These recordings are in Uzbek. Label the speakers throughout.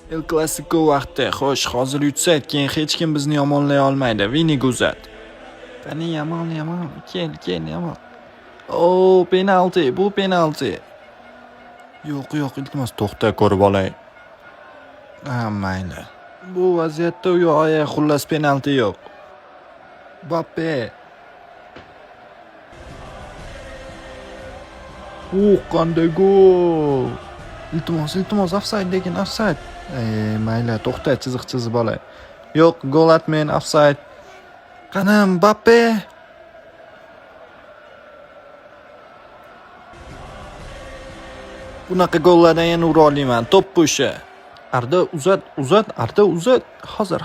Speaker 1: El Clasico vaqti. Xo'sh, hozir yutsak, keyin hech kim bizni yomonlay olmaydi. Viniga uzat. Qani Yamal, kel, Yamal. O, penalti, bu penalti. Yo'q, iltimos to'xta, ko'rib olay. Mayli. Bu vaziyatda u yo'q, xullas penalti yo'q. Mbappe. Qanday gol! Iltimos, ofsayd lekin ofsayd. Mayli, to'xta, chiziq chizib olay. Yo'q, gol atmang, ofsayd. Qani Mbappe? Bunaqa gollardan yana ura olmayman. Top bo'shi. Arda uzat. Hozir.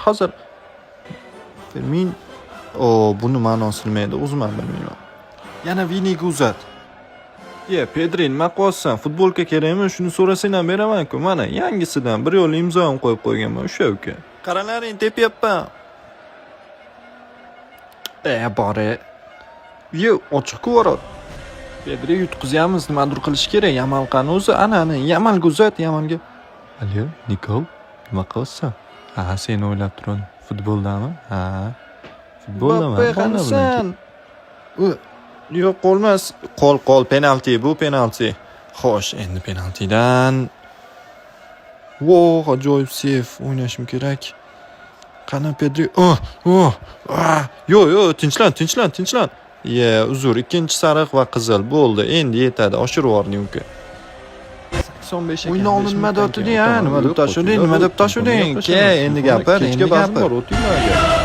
Speaker 1: Fermin. Buni ma'nosi nima edi? O'zim ham bilmayman. Yana Viniga uzat. Pedri, nima qilyapsan? Futbolka kerakmi? Shuni so'rasang ham beraman-ku. Mana yangisidan bir yo'l imzo ham qo'yib qo'yganman, o'sha uka. Qaralaring, tepyapman. Bore. Ochiq vorot. Pedri yutqizyapmiz, nimadir qilish kerak. Yamal qani o'zi? Ana, Yamalga uzat, Yamalga. Alyo, Nikol, nima qilyapsan? Seni o'ylab turdim. Futboldami? Futboldami? Qanasan? Yo'q, qo'lmas. Qo'l, penalti, bu penalti. Xo'sh, endi penaltidan. Ajoyib seyf o'ynashim kerak. Qani Pedri? Yo'q, tinchlan. Uzr, ikkinchi sariq va qizil bo'ldi. Endi yetadi. Oshirib yuborning uka. 85 ekan. O'yinni nima deb tashuding? Nima deb tashuding? Endi gapir, o'tinglar.